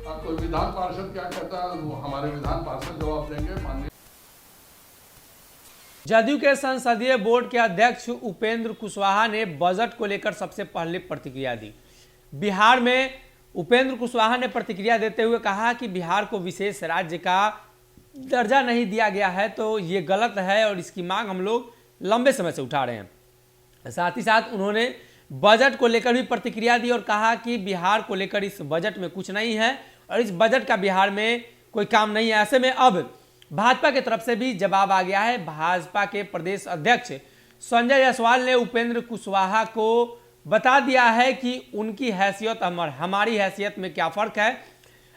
कोई विधान पार्षद क्या कहता है वो हमारे विधान पार्षद जवाब देंगे। माननीय जदयू के संसदीय बोर्ड के अध्यक्ष उपेंद्र कुशवाहा ने बजट को लेकर सबसे पहले प्रतिक्रिया दी। बिहार में उपेंद्र कुशवाहा ने प्रतिक्रिया देते हुए कहा कि बिहार को विशेष राज्य का दर्जा नहीं दिया गया है तो ये गलत है और इसकी मांग हम लोग लंबे समय से उठा रहे हैं। साथ ही साथ उन्होंने बजट को लेकर भी प्रतिक्रिया दी और कहा कि बिहार को लेकर इस बजट में कुछ नहीं है और इस बजट का बिहार में कोई काम नहीं है। ऐसे में अब भाजपा की तरफ से भी जवाब आ गया है। भाजपा के प्रदेश अध्यक्ष संजय जायसवाल ने उपेंद्र कुशवाहा को बता दिया है कि उनकी हैसियत और हमारी हैसियत में क्या फर्क है।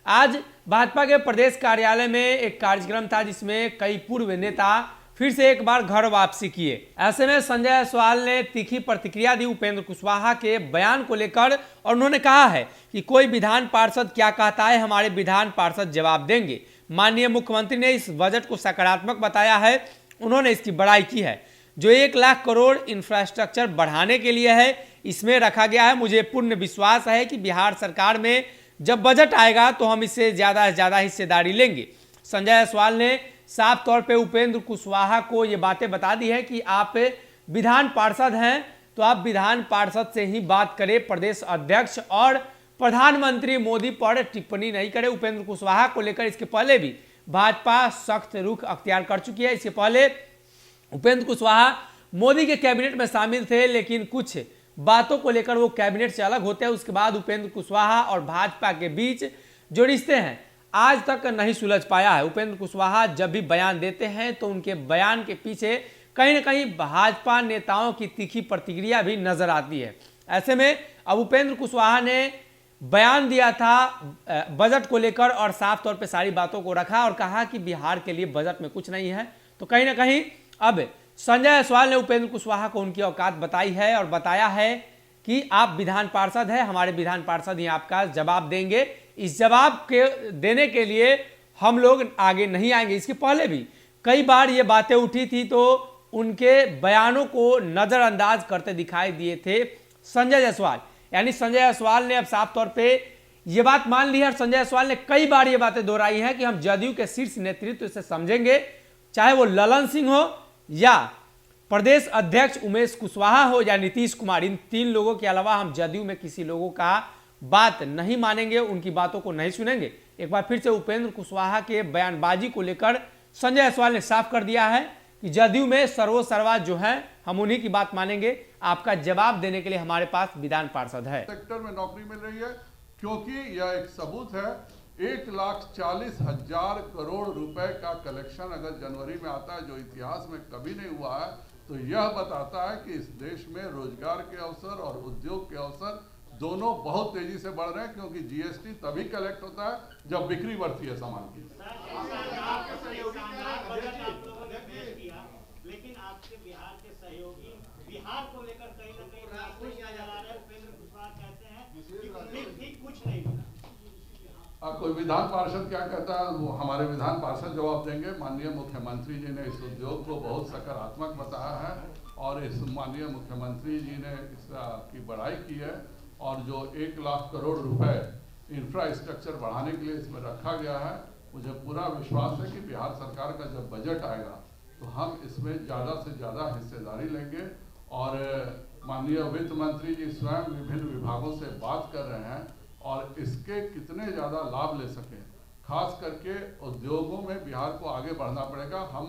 आज भाजपा के प्रदेश कार्यालय में एक कार्यक्रम था जिसमें कई पूर्व नेता फिर से एक बार घर वापसी किए। ऐसे में संजय जायसवाल ने तीखी प्रतिक्रिया दी उपेंद्र कुशवाहा के बयान को लेकर और उन्होंने कहा है कि कोई विधान पार्षद क्या कहता है, हमारे विधान पार्षद जवाब देंगे। माननीय मुख्यमंत्री ने इस बजट को सकारात्मक बताया है। उन्होंने इसकी बड़ाई की है जो 1 लाख करोड़ इंफ्रास्ट्रक्चर बढ़ाने के लिए है, इसमें रखा गया है। मुझे पूर्ण विश्वास है कि बिहार सरकार में जब बजट आएगा तो हम इससे ज़्यादा से ज़्यादा हिस्सेदारी लेंगे। संजय जायसवाल ने साफ तौर पे उपेंद्र कुशवाहा को ये बातें बता दी है कि आप विधान पार्षद हैं तो आप विधान पार्षद से ही बात करें, प्रदेश अध्यक्ष और प्रधानमंत्री मोदी पर टिप्पणी नहीं करें। उपेंद्र कुशवाहा को लेकर इसके पहले भी भाजपा सख्त रुख अख्तियार कर चुकी है। इसके पहले उपेंद्र कुशवाहा मोदी के कैबिनेट में शामिल थे, लेकिन कुछ बातों को लेकर वो कैबिनेट से अलग होते हैं। उसके बाद उपेंद्र कुशवाहा और भाजपा के बीच जो रिश्ते हैं आज तक नहीं सुलझ पाया है। उपेंद्र कुशवाहा जब भी बयान देते हैं तो उनके बयान के पीछे कहीं ना कहीं भाजपा नेताओं की तीखी प्रतिक्रिया भी नजर आती है। ऐसे में अब उपेंद्र कुशवाहा ने बयान दिया था बजट को लेकर और साफ तौर पे सारी बातों को रखा और कहा कि बिहार के लिए बजट में कुछ नहीं है। तो कहीं ना कहीं अब संजय जायसवाल ने उपेंद्र कुशवाहा को उनकी औकात बताई है और बताया है कि आप विधान पार्षद हैं, हमारे विधान पार्षद ही आपका जवाब देंगे। इस जवाब के देने के लिए हम लोग आगे नहीं आएंगे। इसके पहले भी कई बार ये बातें उठी थी तो उनके बयानों को नजरअंदाज करते दिखाई दिए थे संजय जायसवाल। यानी संजय जायसवाल ने अब साफ तौर पे ये बात मान ली है और संजय जायसवाल ने कई बार ये बातें दोहराई हैं कि हम जदयू के शीर्ष नेतृत्व से समझेंगे, चाहे वो ललन सिंह हो या प्रदेश अध्यक्ष उमेश कुशवाहा हो या नीतीश कुमार, इन 3 लोगों के अलावा हम जदयू में किसी लोगों का बात नहीं मानेंगे, उनकी बातों को नहीं सुनेंगे। एक बार फिर से उपेंद्र कुशवाहा के बयानबाजी को लेकर संजय जायसवाल ने साफ कर दिया है कि जदयू में सर्वोसर्वा जो है हम उन्हीं की बात मानेंगे। आपका जवाब देने के लिए हमारे पास विधान पार्षद है। सेक्टर में नौकरी मिल रही है क्योंकि यह एक सबूत है। 1,40,000 करोड़ रुपए का कलेक्शन अगर जनवरी में आता है जो इतिहास में कभी नहीं हुआ है तो यह बताता है कि इस देश में रोजगार के अवसर और उद्योग के अवसर दोनों बहुत तेजी से बढ़ रहे हैं क्योंकि जीएसटी तभी कलेक्ट होता है जब बिक्री बढ़ती है सामान की। लेकिन आपके बिहार के सहयोगी बिहार को लेकर कहीं ना कहीं नाखुश नजर आ रहे हैं। उपेंद्र कुशवाहा कहते हैं कि कुछ नहीं मिला। कोई विधान पार्षद क्या कहता है वो हमारे विधान पार्षद जवाब देंगे। माननीय मुख्यमंत्री जी ने इस उद्योग को बहुत सकारात्मक बताया है और इस माननीय मुख्यमंत्री जी ने इसकी बड़ाई की है और जो 1 लाख करोड़ रुपए इंफ्रास्ट्रक्चर बढ़ाने के लिए इसमें रखा गया है, मुझे पूरा विश्वास है कि बिहार सरकार का जब बजट आएगा तो हम इसमें ज़्यादा से ज़्यादा हिस्सेदारी लेंगे और माननीय वित्त मंत्री जी स्वयं विभिन्न विभागों से बात कर रहे हैं और इसके कितने ज़्यादा लाभ ले सकें। खास करके उद्योगों में बिहार को आगे बढ़ना पड़ेगा। हम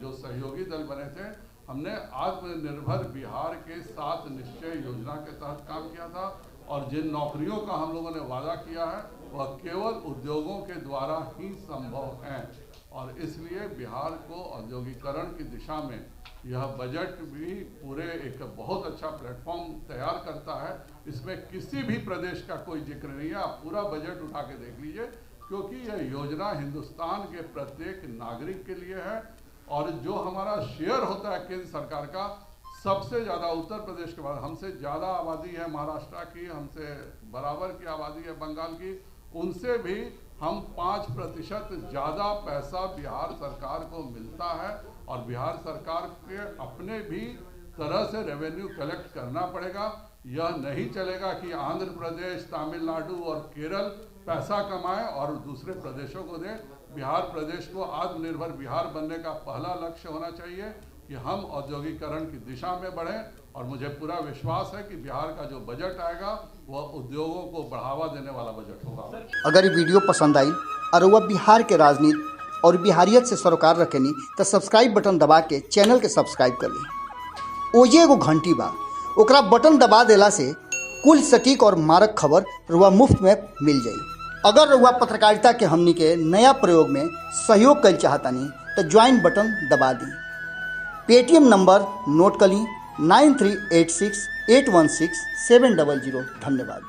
जो सहयोगी दल बने थे हमने आत्मनिर्भर बिहार के 7 निश्चय योजना के तहत काम किया था और जिन नौकरियों का हम लोगों ने वादा किया है वह केवल उद्योगों के द्वारा ही संभव है और इसलिए बिहार को औद्योगिकरण की दिशा में यह बजट भी पूरे एक बहुत अच्छा प्लेटफॉर्म तैयार करता है। इसमें किसी भी प्रदेश का कोई जिक्र नहीं है। आप पूरा बजट उठा के देख लीजिए क्योंकि यह योजना हिंदुस्तान के प्रत्येक नागरिक के लिए है और जो हमारा शेयर होता है केंद्र सरकार का सबसे ज़्यादा उत्तर प्रदेश के बाद हमसे ज़्यादा आबादी है महाराष्ट्र की, हमसे बराबर की आबादी है बंगाल की, उनसे भी हम 5% ज़्यादा पैसा बिहार सरकार को मिलता है और बिहार सरकार के अपने भी तरह से रेवेन्यू कलेक्ट करना पड़ेगा। यह नहीं चलेगा कि आंध्र प्रदेश, तमिलनाडु और केरल पैसा कमाएं और दूसरे प्रदेशों को दें। बिहार प्रदेश को आत्मनिर्भर बिहार बनने का पहला लक्ष्य होना चाहिए कि हम औद्योगिकरण की दिशा में बढ़ें, और मुझे पूरा विश्वास है कि बिहार का जो बजट आएगा वह उद्योगों को बढ़ावा देने वाला बजट होगा। अगर ये वीडियो पसंद आई और वह बिहार के राजनीति और बिहारियत से सरोकार रखेनी तो सब्सक्राइब बटन दबा के चैनल के सब्सक्राइब कर ली। ओजे एगो घंटी बा, ओकरा बटन दबा देला से कुल सटीक और मारक खबर रुआ मुफ्त में मिल जाई। अगर रुआ पत्रकारिता के हमनी के नया प्रयोग में सहयोग कर चाहतानी तो ज्वाइन बटन दबा दी। पेटीएम नंबर नोट कर ली 9386816700। धन्यवाद।